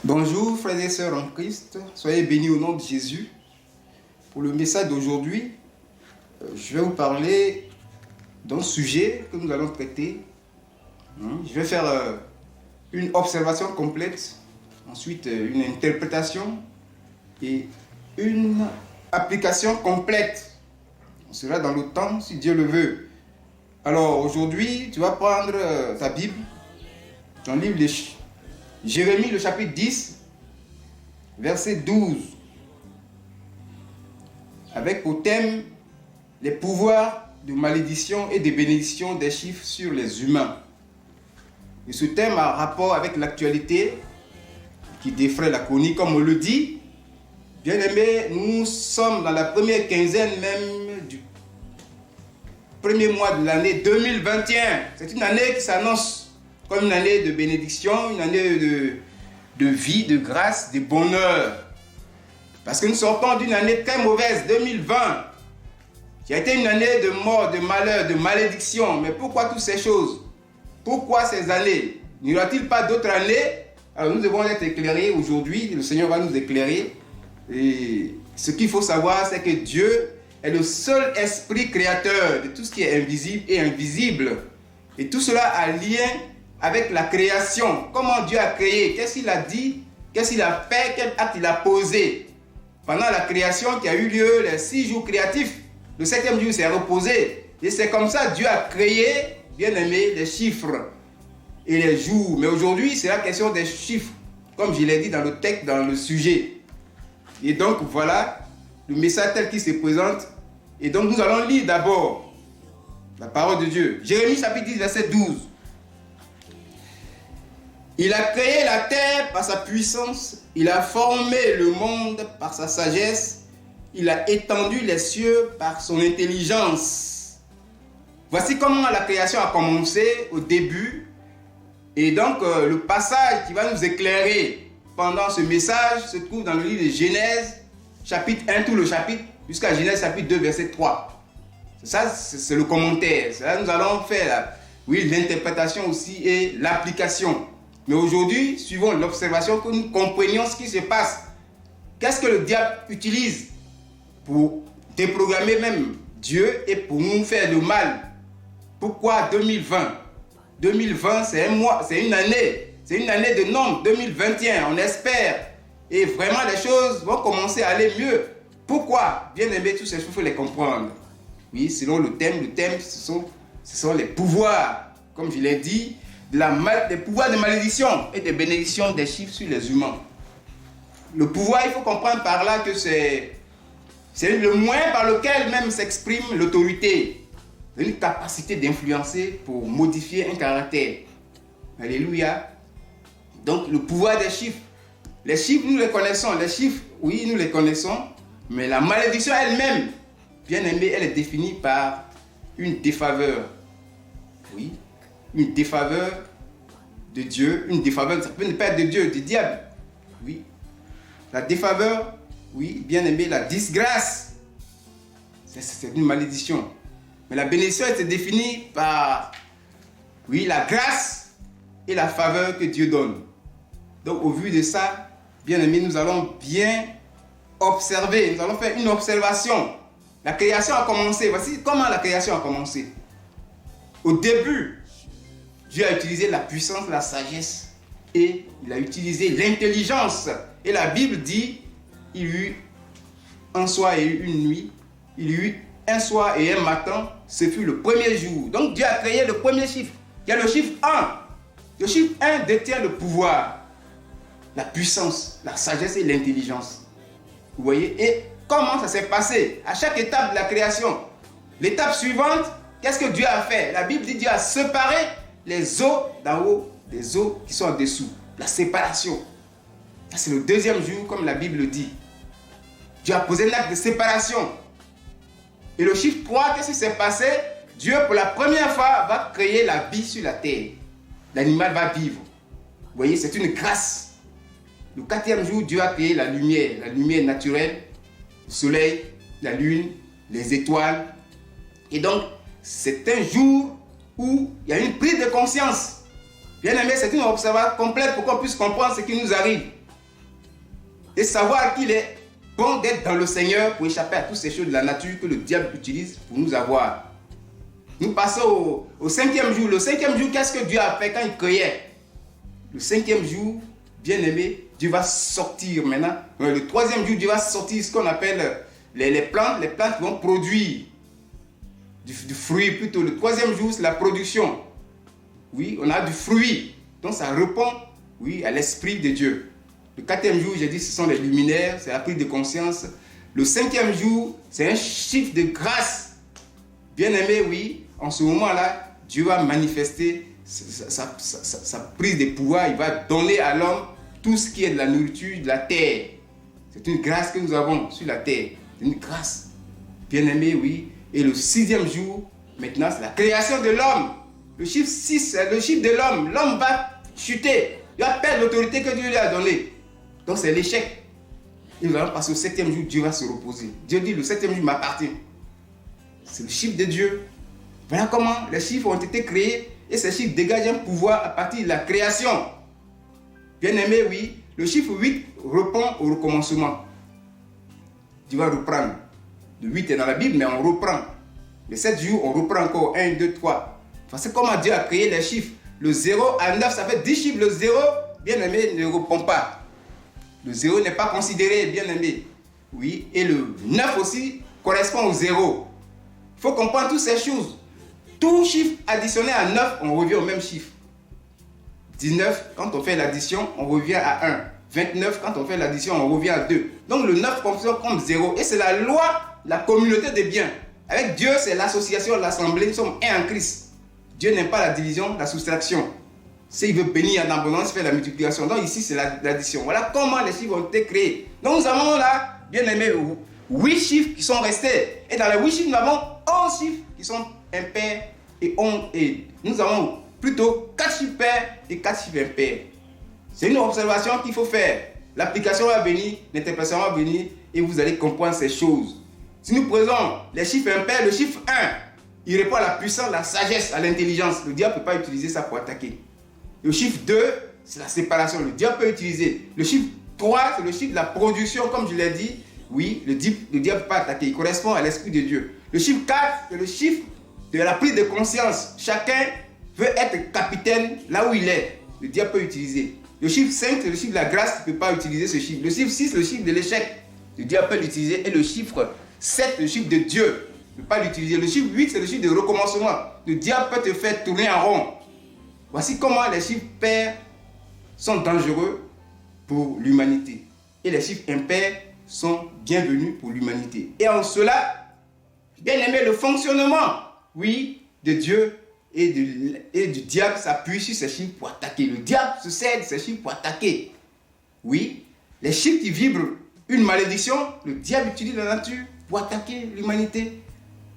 Bonjour frères et sœurs en Christ, soyez bénis au nom de Jésus. Pour le message d'aujourd'hui, je vais vous parler d'un sujet que nous allons traiter. Je vais faire une observation complète, ensuite une interprétation et une application complète. On sera dans le temps si Dieu le veut. Alors aujourd'hui, tu vas prendre ta Bible, ton livre de Jérémie, le chapitre 10, verset 12, avec pour thème les pouvoirs de malédiction et de bénédiction des chiffres sur les humains. Et ce thème a rapport avec l'actualité qui défraie la chronique, comme on le dit. Bien aimé, nous sommes dans la première quinzaine même du premier mois de l'année 2021. C'est une année qui s'annonce comme une année de bénédiction, une année de vie, de grâce, de bonheur. Parce que nous sortons d'une année très mauvaise, 2020, qui a été une année de mort, de malheur, de malédiction. Mais pourquoi toutes ces choses? Pourquoi ces années? N'y aura-t-il pas d'autres années? Alors nous devons être éclairés aujourd'hui, le Seigneur va nous éclairer. Et ce qu'il faut savoir, c'est que Dieu est le seul esprit créateur de tout ce qui est invisible et invisible. Et tout cela a lien avec la création. Comment Dieu a créé? Qu'est-ce qu'il a dit? Qu'est-ce qu'il a fait? Quel acte il a posé? Pendant la création qui a eu lieu, les 6 jours créatifs, le 7e jour s'est reposé. Et c'est comme ça Dieu a créé, bien aimé, les chiffres et les jours. Mais aujourd'hui, c'est la question des chiffres, comme je l'ai dit dans le texte, dans le sujet. Et donc voilà le message tel qu'il se présente. Et donc nous allons lire d'abord la parole de Dieu. Jérémie chapitre 10, verset 12. Il a créé la terre par sa puissance, il a formé le monde par sa sagesse, il a étendu les cieux par son intelligence. Voici comment la création a commencé au début. Et donc le passage qui va nous éclairer pendant ce message se trouve dans le livre de Genèse, chapitre 1, tout le chapitre, jusqu'à Genèse chapitre 2, verset 3. Ça, c'est le commentaire. Là, nous allons faire l'interprétation aussi et l'application. Mais aujourd'hui, suivons l'observation, que nous comprenions ce qui se passe. Qu'est-ce que le diable utilise pour déprogrammer même Dieu et pour nous faire du mal? Pourquoi 2020? 2020, c'est un mois, c'est une année de nombre, 2021, on espère. Et vraiment, les choses vont commencer à aller mieux. Pourquoi? Bien aimé, tous ces choses, il faut les comprendre. Oui, selon le thème, ce sont les pouvoirs, comme je l'ai dit, des pouvoirs de malédiction et de bénédiction des chiffres sur les humains. Le pouvoir, il faut comprendre par là que c'est le moyen par lequel même s'exprime l'autorité. Une capacité d'influencer pour modifier un caractère. Alléluia. Donc le pouvoir des chiffres. Les chiffres, nous les connaissons. Les chiffres, oui, nous les connaissons. Mais la malédiction elle-même, bien aimée, elle est définie par une défaveur. Oui. Une défaveur de Dieu, une défaveur, ça peut ne pas être de Dieu, du diable. Oui. La défaveur, oui, bien aimé, la disgrâce, c'est une malédiction. Mais la bénédiction, elle se définit par, oui, la grâce et la faveur que Dieu donne. Donc, au vu de ça, bien aimé, nous allons bien observer, nous allons faire une observation. La création a commencé. Voici comment la création a commencé. Au début, Dieu a utilisé la puissance, la sagesse et il a utilisé l'intelligence. Et la Bible dit, il y eut un soir et une nuit, il y eut un soir et un matin, ce fut le premier jour. Donc Dieu a créé le premier chiffre. Il y a le chiffre 1. Le chiffre 1 détient le pouvoir, la puissance, la sagesse et l'intelligence. Vous voyez? Et comment ça s'est passé? À chaque étape de la création. L'étape suivante, qu'est-ce que Dieu a fait? La Bible dit Dieu a séparé les eaux d'en haut des eaux qui sont en dessous. La séparation. C'est le deuxième jour, comme la Bible dit. Dieu a posé un acte de séparation. Et le chiffre 3, qu'est-ce qui s'est passé? Dieu, pour la première fois, va créer la vie sur la terre. L'animal va vivre. Vous voyez, c'est une grâce. Le 4e jour, Dieu a créé la lumière naturelle, le soleil, la lune, les étoiles. Et donc, c'est un jour où il y a une prise de conscience. Bien aimé, c'est une observation complète pour qu'on puisse comprendre ce qui nous arrive. et savoir qu'il est bon d'être dans le Seigneur pour échapper à toutes ces choses de la nature que le diable utilise pour nous avoir. Nous passons au 5e jour. Le 5e jour, qu'est-ce que Dieu a fait quand il créait? Le 5e jour, bien aimé, Dieu va sortir maintenant. Le 3e jour, Dieu va sortir ce qu'on appelle les plantes qui vont produire du fruit plutôt. Le 3e jour, c'est la production. Oui, on a du fruit. Donc ça répond, oui, à l'esprit de Dieu. Le 4e jour, j'ai dit, ce sont les luminaires, c'est la prise de conscience. Le 5e jour, c'est un chiffre de grâce. Bien aimé, oui, en ce moment-là, Dieu va manifester sa prise de pouvoir. Il va donner à l'homme tout ce qui est de la nourriture de la terre. C'est une grâce que nous avons sur la terre. C'est une grâce. Bien aimé, oui. Et le 6e jour, maintenant, c'est la création de l'homme. Le chiffre 6, c'est le chiffre de l'homme. L'homme va chuter. Il va perdre l'autorité que Dieu lui a donnée. Donc c'est l'échec. Et nous allons passer au 7e jour, Dieu va se reposer. Dieu dit, le 7e jour m'appartient. C'est le chiffre de Dieu. Voilà comment les chiffres ont été créés. Et ces chiffres dégagent un pouvoir à partir de la création. Bien aimé, oui. Le chiffre 8 répond au recommencement. Dieu va reprendre. Le 8 est dans la Bible, mais on reprend. Les 7 jours, on reprend encore 1, 2, 3. C'est comment Dieu a créé les chiffres. Le 0 à 9, ça fait 10 chiffres. Le 0, bien aimé, ne répond pas. Le 0 n'est pas considéré, bien aimé. Oui, et le 9 aussi correspond au 0. Il faut comprendre toutes ces choses. Tout chiffre additionné à 9, on revient au même chiffre. 19, quand on fait l'addition, on revient à 1. 29, quand on fait l'addition, on revient à 2. Donc le 9 fonctionne comme 0. Et c'est la loi, la communauté des biens. Avec Dieu, c'est l'association, l'assemblée. Nous sommes un en Christ. Dieu n'aime pas la division, la soustraction. S'il veut bénir en abondance, il fait la multiplication. Donc ici, c'est l'addition. Voilà comment les chiffres ont été créés. Donc nous avons là, bien aimé, 8 chiffres qui sont restés. Et dans les 8 chiffres, nous avons 11 chiffres qui sont impairs et 11. Et nous avons plutôt 4 chiffres pairs et 4 chiffres impairs. C'est une observation qu'il faut faire. L'application va venir, l'interprétation va venir et vous allez comprendre ces choses. Si nous prenons les chiffres impairs, le chiffre 1, il répond à la puissance, la sagesse, à l'intelligence. Le diable ne peut pas utiliser ça pour attaquer. Le chiffre 2, c'est la séparation. Le diable peut utiliser. Le chiffre 3, c'est le chiffre de la production, comme je l'ai dit. Oui, le diable ne peut pas attaquer. Il correspond à l'Esprit de Dieu. Le chiffre 4, c'est le chiffre de la prise de conscience. Chacun veut être capitaine là où il est. Le diable peut utiliser. Le chiffre 5, c'est le chiffre de la grâce. Il ne peut pas utiliser ce chiffre. Le chiffre 6, c'est le chiffre de l'échec. Le diable peut l'utiliser. Et le chiffre 7, le chiffre de Dieu. Il ne peut pas l'utiliser. Le chiffre 8, c'est le chiffre de recommencement. Le diable peut te faire tourner en rond. Voici comment les chiffres pairs sont dangereux pour l'humanité. Et les chiffres impairs sont bienvenus pour l'humanité. Et en cela, bien aimé, le fonctionnement, oui, de Dieu et du diable s'appuie sur ces chiffres pour attaquer. Le diable se sert de ces chiffres pour attaquer. Oui, les chiffres qui vibrent une malédiction, le diable utilise la nature pour attaquer l'humanité.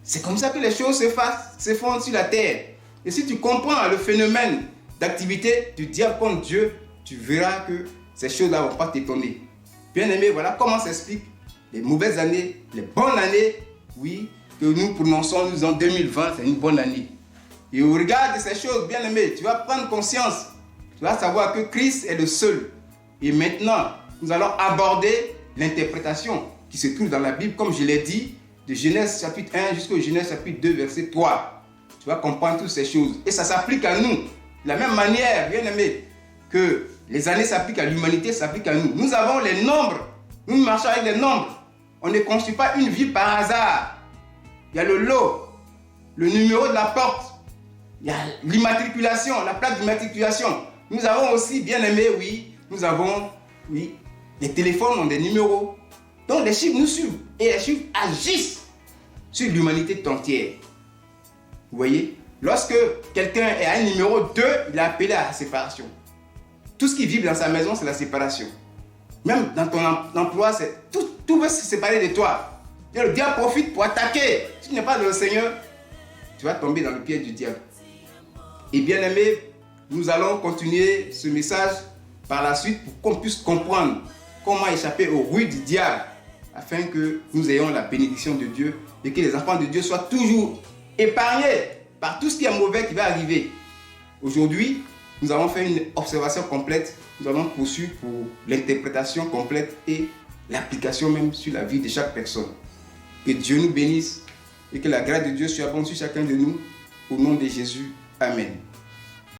C'est comme ça que les choses se font sur la terre. Et si tu comprends le phénomène d'activité du diable contre Dieu, tu verras que ces choses-là ne vont pas t'étonner. Bien aimé, voilà comment s'explique les mauvaises années, les bonnes années, oui, que nous prononçons nous en 2020, c'est une bonne année. Et au regard de ces choses, bien aimé, tu vas prendre conscience, tu vas savoir que Christ est le seul. Et maintenant, nous allons aborder l'interprétation qui se trouve dans la Bible, comme je l'ai dit, de Genèse chapitre 1 jusqu'au Genèse chapitre 2, verset 3. Tu vas comprendre toutes ces choses. Et ça s'applique à nous. De la même manière, bien aimé, que les années s'appliquent à l'humanité, s'appliquent à nous. Nous avons les nombres. Nous marchons avec les nombres. On ne construit pas une vie par hasard. Il y a le lot, le numéro de la porte. Il y a l'immatriculation, la plaque d'immatriculation. Nous avons aussi, bien aimé, oui, nous avons, oui, les téléphones ont des numéros. Donc les chiffres nous suivent. Et les chiffres agissent sur l'humanité entière. Vous voyez, lorsque quelqu'un est à un numéro 2, il est appelé à la séparation. Tout ce qui vibre dans sa maison, c'est la séparation. Même dans ton emploi, tout veut se séparer de toi. Et le diable profite pour attaquer. Si tu n'es pas dans le Seigneur, tu vas tomber dans le piège du diable. Et bien aimé, nous allons continuer ce message par la suite pour qu'on puisse comprendre comment échapper au ruines du diable afin que nous ayons la bénédiction de Dieu et que les enfants de Dieu soient toujours épargnés par tout ce qui est mauvais qui va arriver. Aujourd'hui, Nous avons fait une observation complète. Nous allons poursuivre pour l'interprétation complète et l'application même sur la vie de chaque personne. Que Dieu nous bénisse et que la grâce de Dieu soit bonne sur chacun de nous. Au nom de Jésus. Amen.